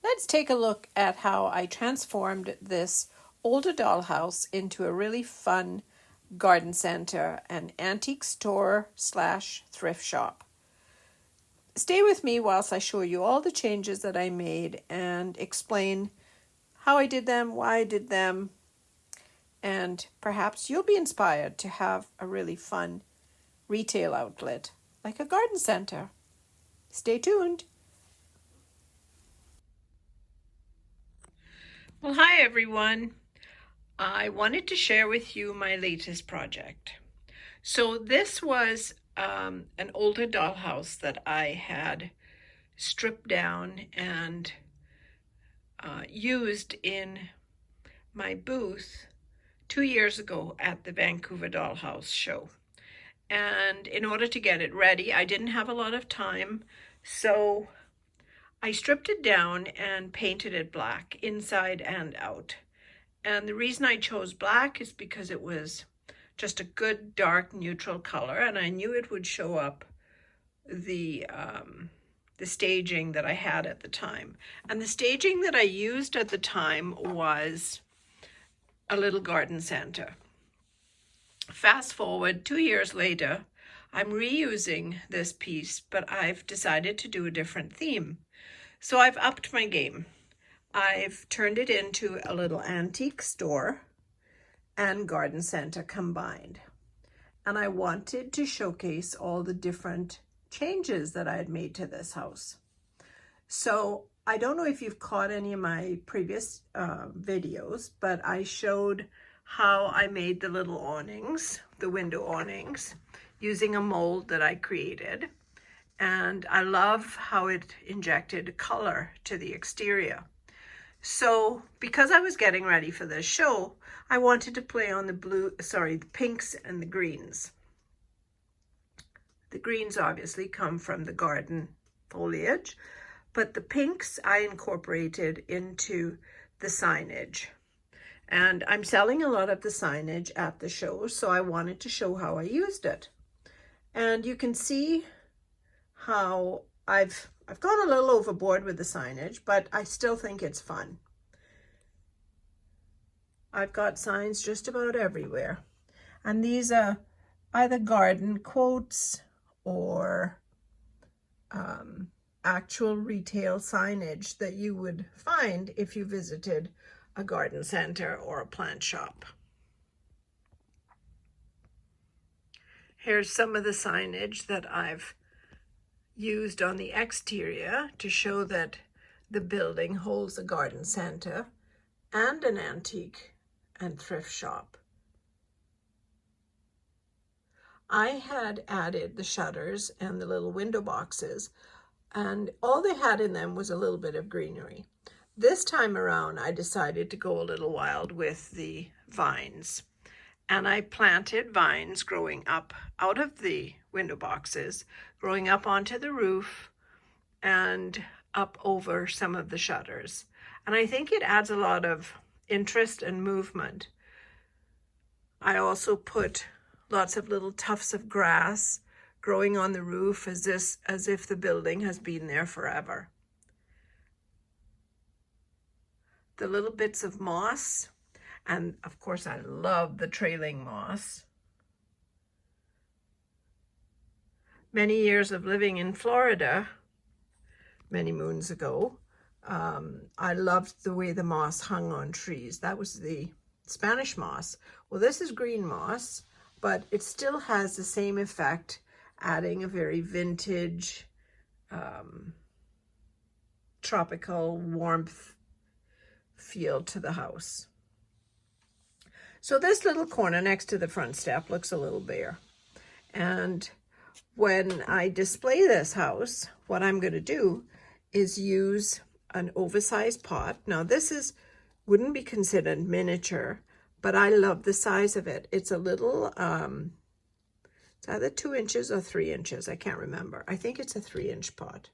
Let's take a look at how I transformed this older dollhouse into a really fun garden center and antique store / thrift shop. Stay with me whilst I show you all the changes that I made and explain how I did them, why I did them, and perhaps you'll be inspired to have a really fun retail outlet like a garden center. Stay tuned. Well, hi everyone. I wanted to share with you my latest project. So this was an older dollhouse that I had stripped down and used in my booth 2 years ago at the Vancouver Dollhouse show. And in order to get it ready, I didn't have a lot of time, so I stripped it down and painted it black inside and out. And the reason I chose black is because it was just a good dark neutral color, and I knew it would show up the staging that I had at the time. And the staging that I used at the time was a little garden center. Fast forward 2 years later, I'm reusing this piece, but I've decided to do a different theme. So I've upped my game. I've turned it into a little antique store and garden center combined. And I wanted to showcase all the different changes that I had made to this house. So I don't know if you've caught any of my previous videos, but I showed how I made the little awnings, the window awnings, using a mold that I created. And I love how it injected color to the exterior. So because I was getting ready for this show, I wanted to play on the pinks and the greens. The greens obviously come from the garden foliage, but the pinks I incorporated into the signage. And I'm selling a lot of the signage at the show, so I wanted to show how I used it. And you can see how I've gone a little overboard with the signage, but I still think it's fun. I've got signs just about everywhere. And these are either garden quotes or actual retail signage that you would find if you visited a garden center or a plant shop. Here's some of the signage that I've used on the exterior to show that the building holds a garden center and an antique and thrift shop. I had added the shutters and the little window boxes, and all they had in them was a little bit of greenery. This time around, I decided to go a little wild with the vines, and I planted vines growing up out of the window boxes, growing up onto the roof and up over some of the shutters. And I think it adds a lot of interest and movement. I also put lots of little tufts of grass growing on the roof as if the building has been there forever. The little bits of moss, and of course I love the trailing moss. Many years of living in Florida, many moons ago, I loved the way the moss hung on trees. That was the Spanish moss. Well, this is green moss, but it still has the same effect, adding a very vintage, tropical warmth feel to the house. So this little corner next to the front step looks a little bare. And when I display this house, what I'm going to do is use an oversized pot. Now this wouldn't be considered miniature, but I love the size of it. It's a little, it's either 2 inches or 3 inches. I can't remember. I think it's a 3-inch pot,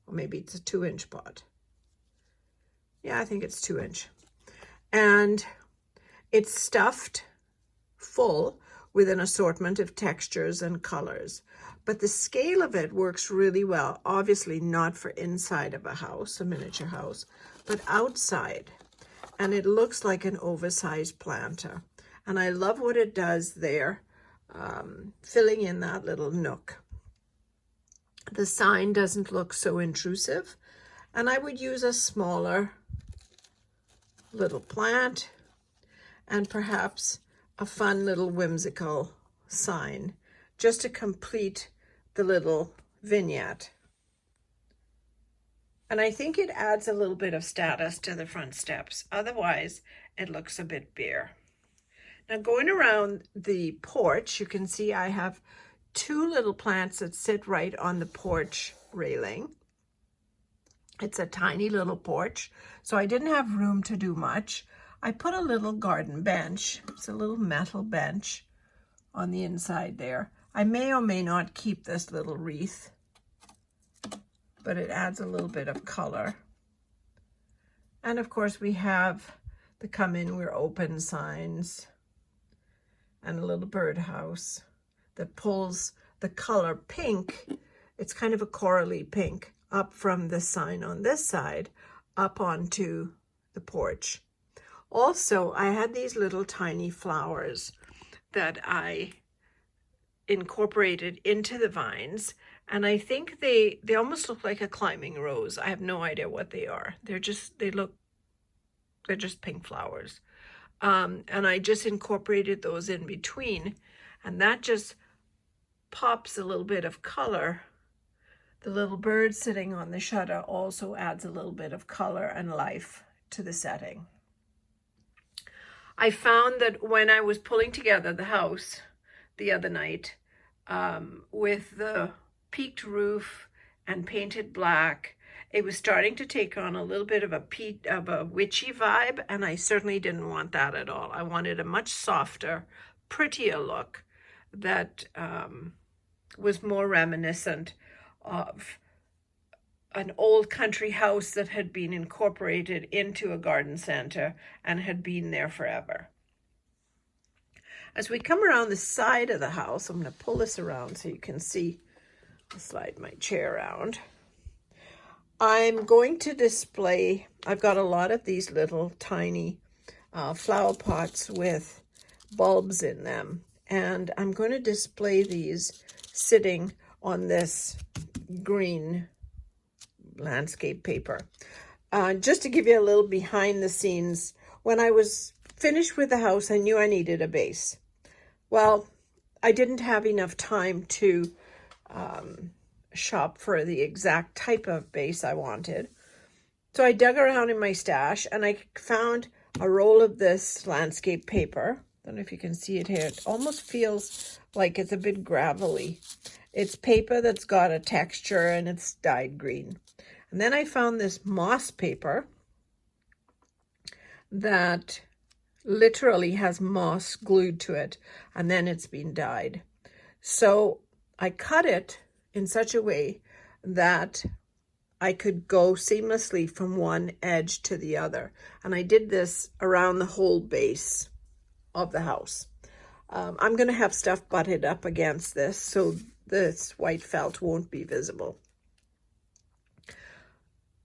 or maybe it's a 2-inch pot. Yeah, I think it's 2-inch. And it's stuffed full with an assortment of textures and colors. but the scale of it works really well. Obviously not for inside of a house, a miniature house, but outside. And it looks like an oversized planter. And I love what it does there, filling in that little nook. The sign doesn't look so intrusive. And I would use a smaller little plant and perhaps a fun little whimsical sign just to complete the little vignette. And I think it adds a little bit of status to the front steps. Otherwise, it looks a bit bare. Now going around the porch, you can see I have two little plants that sit right on the porch railing. It's a tiny little porch, so I didn't have room to do much. I put a little garden bench. It's a little metal bench on the inside there. I may or may not keep this little wreath, but it adds a little bit of color. And of course we have the come in, we're open signs and a little birdhouse that pulls the color pink. It's kind of a corally pink up from the sign on this side up onto the porch. Also, I had these little tiny flowers that I incorporated into the vines, and I think they almost look like a climbing rose. I have no idea what they are. They're just pink flowers. And I just incorporated those in between, and that just pops a little bit of color. The little bird sitting on the shutter also adds a little bit of color and life to the setting. I found that when I was pulling together the house the other night, with the peaked roof and painted black, it was starting to take on a little bit of a witchy vibe, and I certainly didn't want that at all. I wanted a much softer, prettier look that was more reminiscent of an old country house that had been incorporated into a garden center and had been there forever. As we come around the side of the house, I'm going to pull this around so you can see. I'll slide my chair around. I'm going to display, I've got a lot of these little tiny flower pots with bulbs in them, and I'm going to display these sitting on this green landscape paper. Just to give you a little behind the scenes, when I was finished with the house, I knew I needed a base. Well, I didn't have enough time to shop for the exact type of base I wanted. So I dug around in my stash and I found a roll of this landscape paper. I don't know if you can see it here. It almost feels like it's a bit gravelly. It's paper that's got a texture and it's dyed green. And then I found this moss paper that literally has moss glued to it, and then it's been dyed. So I cut it in such a way that I could go seamlessly from one edge to the other. And I did this around the whole base of the house. I'm going to have stuff butted up against this so this white felt won't be visible.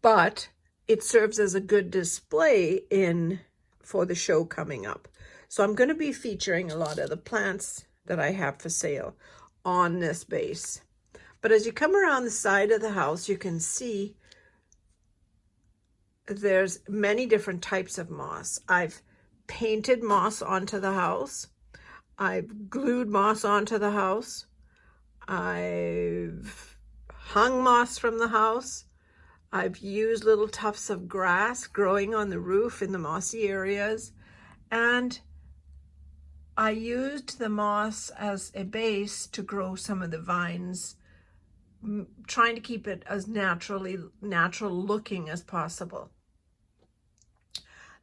But it serves as a good display for the show coming up. So I'm going to be featuring a lot of the plants that I have for sale on this base. But as you come around the side of the house, you can see there's many different types of moss. I've painted moss onto the house. I've glued moss onto the house. I've hung moss from the house. I've used little tufts of grass growing on the roof in the mossy areas. And I used the moss as a base to grow some of the vines, trying to keep it as natural looking as possible.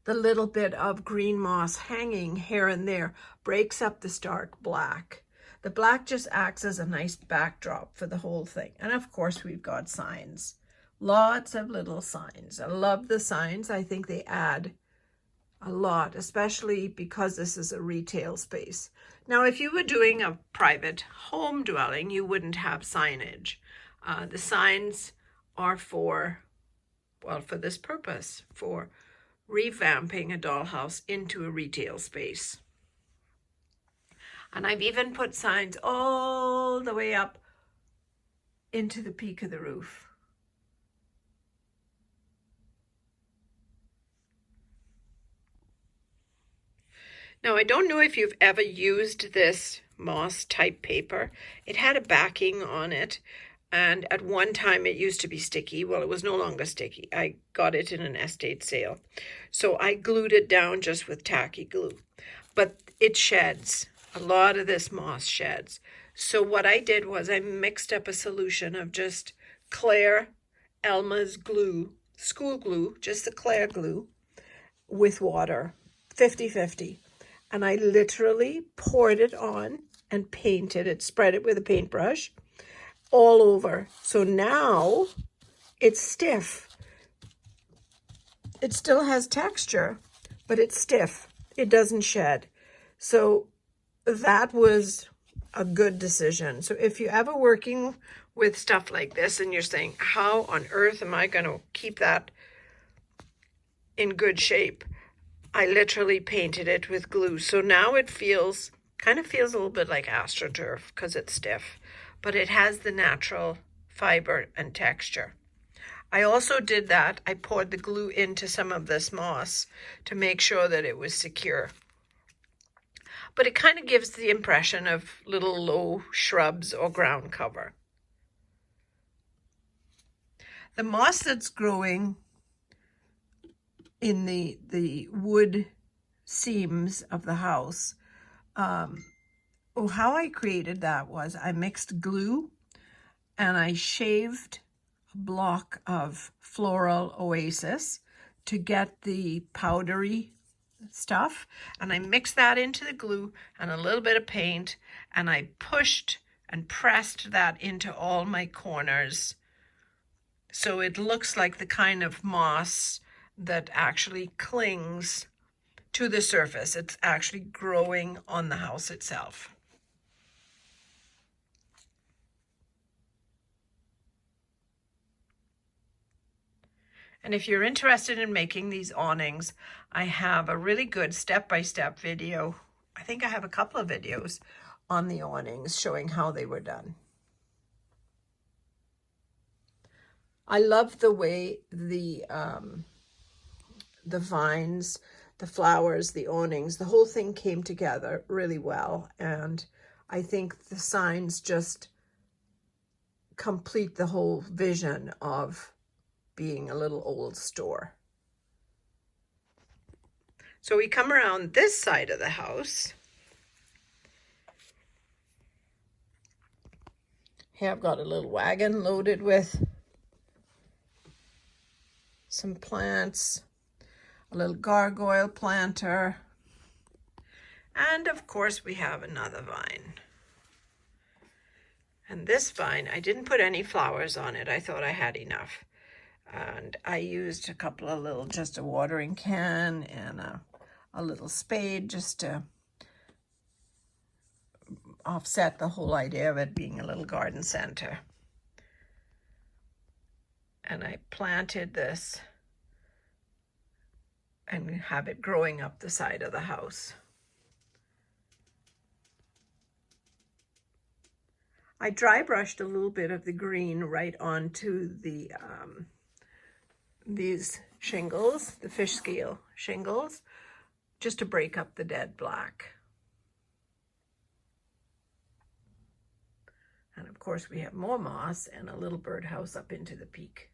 The little bit of green moss hanging here and there breaks up the stark black. The black just acts as a nice backdrop for the whole thing. And of course, we've got signs. Lots of little signs. I love the signs. I think they add a lot, especially because this is a retail space. Now, if you were doing a private home dwelling, you wouldn't have signage. The signs are for, well, for this purpose, for revamping a dollhouse into a retail space. And I've even put signs all the way up into the peak of the roof. Now, I don't know if you've ever used this moss type paper. It had a backing on it, and at one time it used to be sticky. Well, it was no longer sticky. I got it in an estate sale. So I glued it down just with tacky glue. But it sheds. A lot of this moss sheds. So what I did was I mixed up a solution of just Claire Elma's glue, school glue, just the Claire glue, with water, 50-50. And I literally poured it on and painted it, spread it with a paintbrush all over. So now it's stiff. It still has texture, but it's stiff. It doesn't shed. So that was a good decision. So if you're ever working with stuff like this and you're saying, how on earth am I going to keep that in good shape? I literally painted it with glue. So now it kind of feels a little bit like AstroTurf because it's stiff, but it has the natural fiber and texture. I also did that. I poured the glue into some of this moss to make sure that it was secure. But it kind of gives the impression of little low shrubs or ground cover. The moss that's growing in the wood seams of the house, how I created that was I mixed glue and I shaved a block of Floral Oasis to get the powdery stuff, and I mixed that into the glue and a little bit of paint, and I pushed and pressed that into all my corners so it looks like the kind of moss that actually clings to the surface. It's actually growing on the house itself. And if you're interested in making these awnings, I have a really good step-by-step video. I think I have a couple of videos on the awnings showing how they were done. I love the way the vines, the flowers, the awnings, the whole thing came together really well. And I think the signs just complete the whole vision of being a little old store. So we come around this side of the house. Here I've got a little wagon loaded with some plants, a little gargoyle planter, and of course we have another vine. And this vine, I didn't put any flowers on it. I thought I had enough. And I used a couple of just a watering can and a little spade just to offset the whole idea of it being a little garden center. And I planted this and have it growing up the side of the house. I dry brushed a little bit of the green right onto the these shingles, the fish scale shingles, just to break up the dead black. And of course we have more moss and a little birdhouse up into the peak.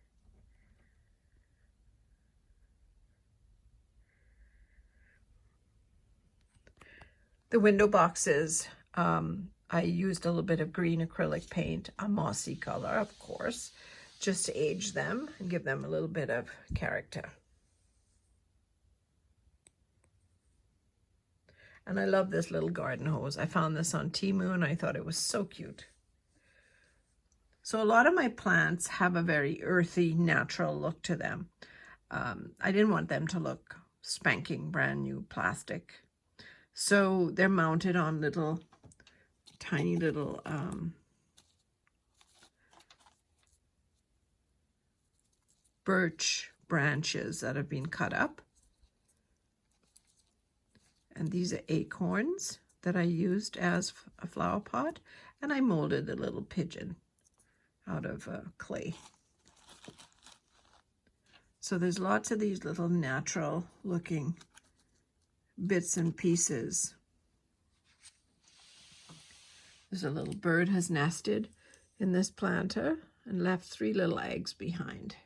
The window boxes, I used a little bit of green acrylic paint, a mossy color, of course, just to age them and give them a little bit of character. And I love this little garden hose. I found this on Temu and I thought it was so cute. So a lot of my plants have a very earthy, natural look to them. I didn't want them to look spanking brand new plastic. So they're mounted on little, tiny little birch branches that have been cut up. And these are acorns that I used as a flower pot, and I molded a little pigeon out of clay. So there's lots of these little natural looking bits and pieces. There's a little bird has nested in this planter and left 3 little eggs behind.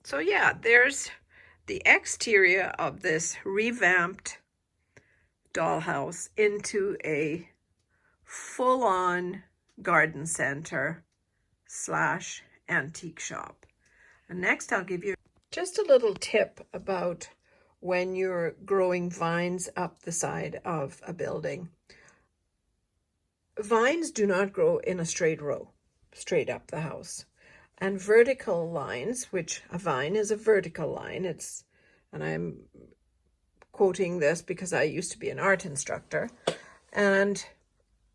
So yeah, there's the exterior of this revamped dollhouse into a full-on garden center / antique shop. And next I'll give you just a little tip about when you're growing vines up the side of a building. Vines do not grow in a straight row, straight up the house. And vertical lines, which a vine is a vertical line, and I'm quoting this because I used to be an art instructor, and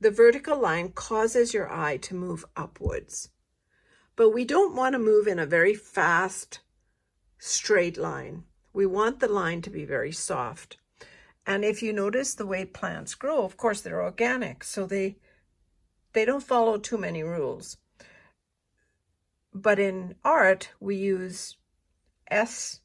the vertical line causes your eye to move upwards. But we don't want to move in a very fast, straight line. We want the line to be very soft. And if you notice the way plants grow, of course they're organic, so they don't follow too many rules. But in art, we use S,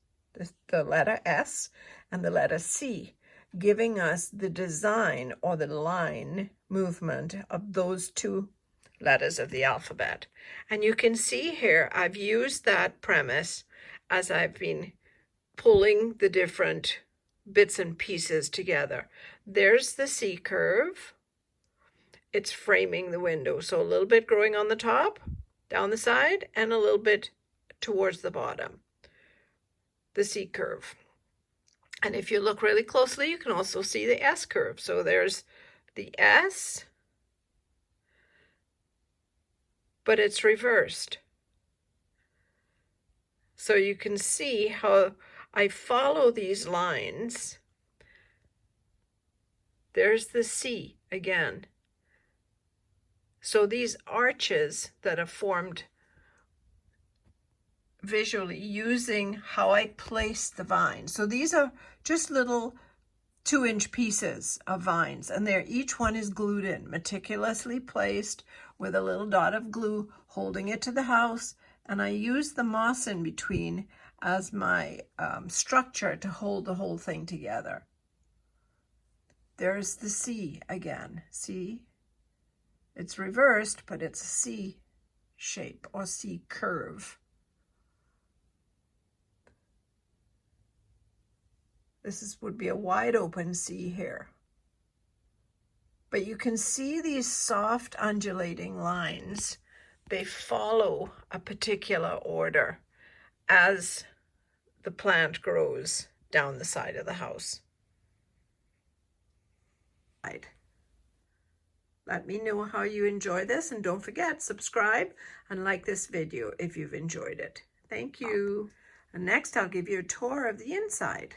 the letter S, and the letter C, giving us the design or the line movement of those 2 letters of the alphabet. And you can see here, I've used that premise as I've been pulling the different bits and pieces together. There's the C curve. It's framing the window. So a little bit growing on the top, down the side, and a little bit towards the bottom, the C curve. And if you look really closely, you can also see the S curve. So there's the S, but it's reversed. So you can see how I follow these lines. There's the C again. So these arches that are formed visually using how I place the vines. So these are just little 2-inch pieces of vines, and each one is glued in, meticulously placed with a little dot of glue holding it to the house. And I use the moss in between as my structure to hold the whole thing together. There's the C again. See? It's reversed, but it's a C shape or C curve. This would be a wide open C here. But you can see these soft undulating lines. They follow a particular order as the plant grows down the side of the house. Let me know how you enjoy this, and don't forget, subscribe and like this video if you've enjoyed it. Thank you. And next I'll give you a tour of the inside.